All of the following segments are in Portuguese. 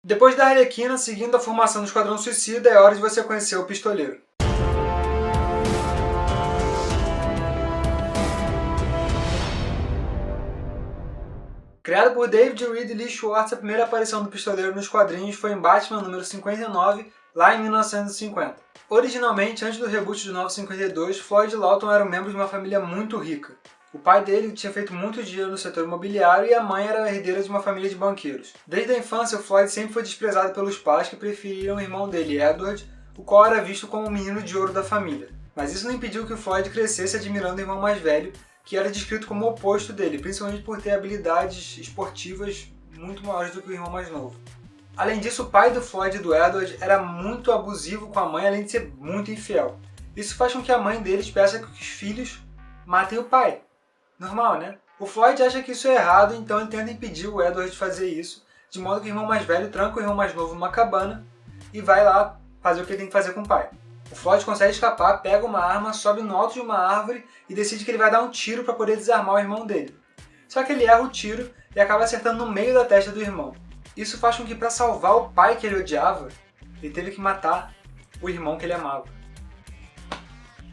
Depois da Arlequina, seguindo a formação do Esquadrão Suicida, é hora de você conhecer o Pistoleiro. Criado por David Reed e Lee Schwartz, a primeira aparição do Pistoleiro nos quadrinhos foi em Batman número 59, lá em 1950. Originalmente, antes do reboot de 952, Floyd Lawton era um membro de uma família muito rica. O pai dele tinha feito muito dinheiro no setor imobiliário e a mãe era herdeira de uma família de banqueiros. Desde a infância, o Floyd sempre foi desprezado pelos pais que preferiam o irmão dele, Edward, o qual era visto como o menino de ouro da família. Mas isso não impediu que o Floyd crescesse admirando o irmão mais velho, que era descrito como o oposto dele, principalmente por ter habilidades esportivas muito maiores do que o irmão mais novo. Além disso, o pai do Floyd e do Edward era muito abusivo com a mãe, além de ser muito infiel. Isso faz com que a mãe deles peça que os filhos matem o pai. Normal, né? O Floyd acha que isso é errado, então ele tenta impedir o Edward de fazer isso, de modo que o irmão mais velho tranca o irmão mais novo numa cabana e vai lá fazer o que ele tem que fazer com o pai. O Floyd consegue escapar, pega uma arma, sobe no alto de uma árvore e decide que ele vai dar um tiro para poder desarmar o irmão dele. Só que ele erra o tiro e acaba acertando no meio da testa do irmão. Isso faz com que, para salvar o pai que ele odiava, ele teve que matar o irmão que ele amava.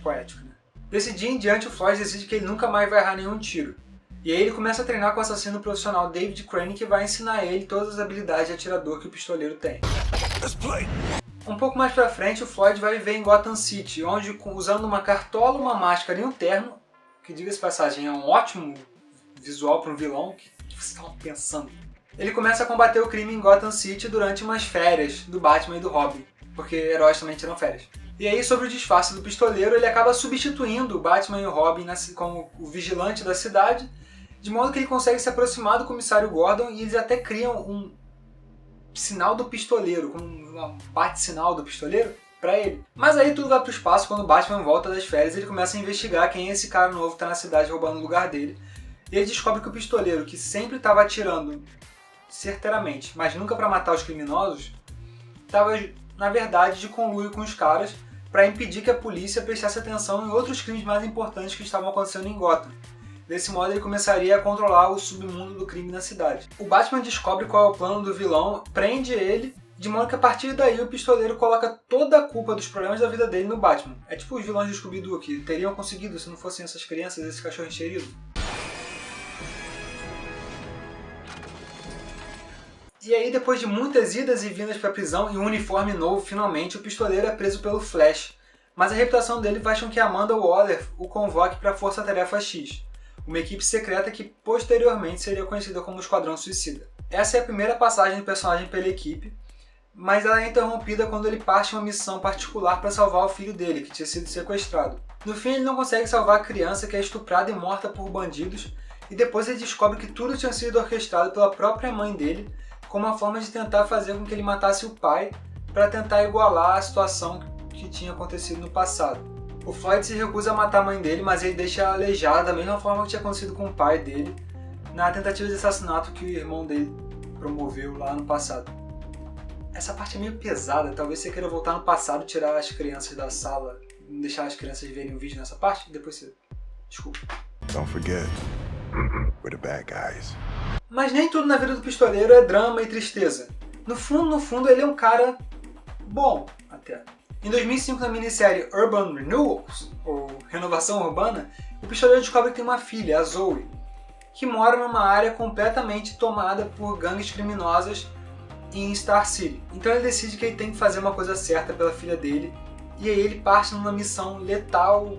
Poético, né? Desse dia em diante, o Floyd decide que ele nunca mais vai errar nenhum tiro. E aí ele começa a treinar com o assassino profissional David Crane, que vai ensinar ele todas as habilidades de atirador que o pistoleiro tem. Um pouco mais pra frente, o Floyd vai viver em Gotham City, onde, usando uma cartola, uma máscara e um terno, que, diga-se de passagem, é um ótimo visual para um vilão, o que você estava pensando? Ele começa a combater o crime em Gotham City durante umas férias do Batman e do Robin, porque heróis também tiram férias. E aí, sobre o disfarce do pistoleiro, ele acaba substituindo o Batman e o Robin como o vigilante da cidade, de modo que ele consegue se aproximar do comissário Gordon e eles até criam um sinal do pistoleiro, como um bate-sinal do pistoleiro, pra ele. Mas aí tudo vai pro espaço quando o Batman volta das férias e ele começa a investigar quem é esse cara novo que tá na cidade roubando o lugar dele. E ele descobre que o pistoleiro, que sempre estava atirando certeiramente, mas nunca para matar os criminosos, estava, na verdade, de conluio com os caras para impedir que a polícia prestasse atenção em outros crimes mais importantes que estavam acontecendo em Gotham. Desse modo, ele começaria a controlar o submundo do crime na cidade. O Batman descobre qual é o plano do vilão, prende ele, de modo que a partir daí o pistoleiro coloca toda a culpa dos problemas da vida dele no Batman. É tipo os vilões de Scooby-Doo, que teriam conseguido se não fossem essas crianças, esse cachorro encherido. E aí, depois de muitas idas e vindas para a prisão e um uniforme novo, finalmente, o pistoleiro é preso pelo Flash. Mas a reputação dele faz com que Amanda Waller o convoque para a Força Tarefa X, uma equipe secreta que posteriormente seria conhecida como Esquadrão Suicida. Essa é a primeira passagem do personagem pela equipe, mas ela é interrompida quando ele parte em uma missão particular para salvar o filho dele, que tinha sido sequestrado. No fim, ele não consegue salvar a criança, que é estuprada e morta por bandidos, e depois ele descobre que tudo tinha sido orquestrado pela própria mãe dele, como uma forma de tentar fazer com que ele matasse o pai para tentar igualar a situação que tinha acontecido no passado. O Floyd se recusa a matar a mãe dele, mas ele deixa ela aleijada da mesma forma que tinha acontecido com o pai dele na tentativa de assassinato que o irmão dele promoveu lá no passado. Essa parte é meio pesada, talvez você queira voltar no passado e tirar as crianças da sala, não deixar as crianças verem o vídeo nessa parte, depois você... Desculpa. Don't forget, we're the bad guys. Mas nem tudo na vida do pistoleiro é drama e tristeza. No fundo, ele é um cara bom, até. Em 2005, na minissérie Urban Renewals, ou Renovação Urbana, o pistoleiro descobre que tem uma filha, a Zoe, que mora numa área completamente tomada por gangues criminosas em Star City. Então ele decide que ele tem que fazer uma coisa certa pela filha dele, e aí ele parte numa missão letal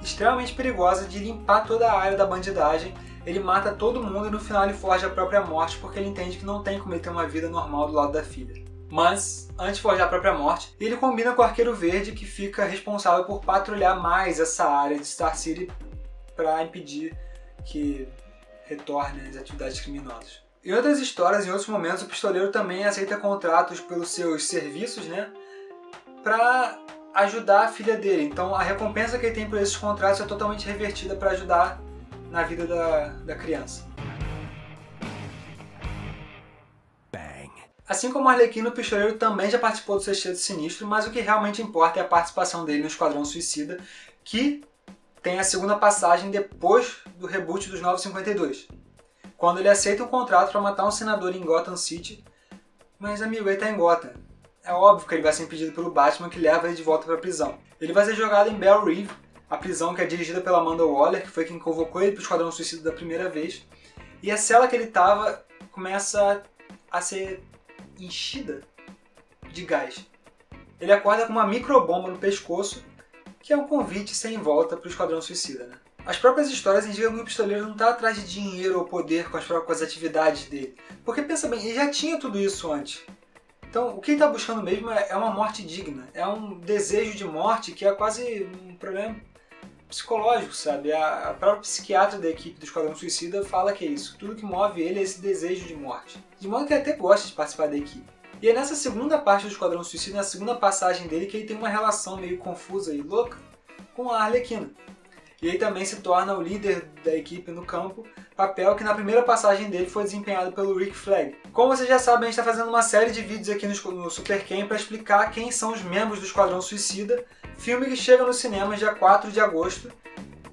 e extremamente perigosa de limpar toda a área da bandidagem. Ele mata todo mundo e no final ele foge a própria morte porque ele entende que não tem como ele ter uma vida normal do lado da filha. Mas, antes de forjar a própria morte, ele combina com o Arqueiro Verde, que fica responsável por patrulhar mais essa área de Star City para impedir que retornem as atividades criminosas. Em outras histórias, em outros momentos, o pistoleiro também aceita contratos pelos seus serviços, né, para ajudar a filha dele. Então a recompensa que ele tem por esses contratos é totalmente revertida para ajudar na vida da criança. Assim como o Arlequino, o pistoleiro também já participou do Sexteto Sinistro, mas o que realmente importa é a participação dele no Esquadrão Suicida, que tem a segunda passagem depois do reboot dos 952, quando ele aceita um contrato para matar um senador em Gotham City Mas amigo, ele tá em Gotham. É óbvio que ele vai ser impedido pelo Batman, que leva ele de volta pra prisão. Ele vai ser jogado em Belle Reve, a prisão que é dirigida pela Amanda Waller, que foi quem convocou ele pro Esquadrão Suicida da primeira vez. E a cela que ele tava começa a ser enchida de gás. Ele acorda com uma microbomba no pescoço, que é um convite sem volta pro Esquadrão Suicida, né? As próprias histórias indicam que o pistoleiro não está atrás de dinheiro ou poder com as atividades dele. Porque pensa bem, ele já tinha tudo isso antes. Então o que ele está buscando mesmo é uma morte digna. É um desejo de morte que é quase um problema psicológico, sabe? A própria psiquiatra da equipe do Esquadrão Suicida fala que é isso. Tudo que move ele é esse desejo de morte. De modo que ele até gosta de participar da equipe. E é nessa segunda parte do Esquadrão Suicida, na segunda passagem dele, que ele tem uma relação meio confusa e louca com a Arlequina. E ele também se torna o líder da equipe no campo, papel que na primeira passagem dele foi desempenhado pelo Rick Flag. Como vocês já sabem, a gente está fazendo uma série de vídeos aqui no Super Ken para explicar quem são os membros do Esquadrão Suicida, filme que chega no cinema dia 4 de agosto,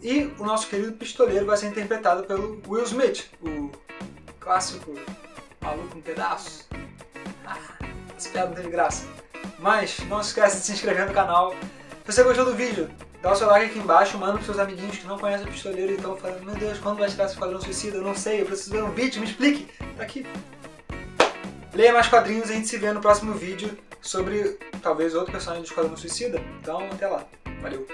e o nosso querido pistoleiro vai ser interpretado pelo Will Smith, o clássico maluco em pedaços. Essa piada não teve graça. Mas não esquece de se inscrever no canal. Se você gostou do vídeo, dá o seu like aqui embaixo, manda pros seus amiguinhos que não conhecem o pistoleiro e estão falando: meu Deus, quando vai chegar esse Esquadrão Suicida? Eu não sei, eu preciso ver um vídeo, me explique! Tá aqui. Leia mais quadrinhos e a gente se vê no próximo vídeo sobre talvez outro personagem do Esquadrão Suicida. Então até lá. Valeu!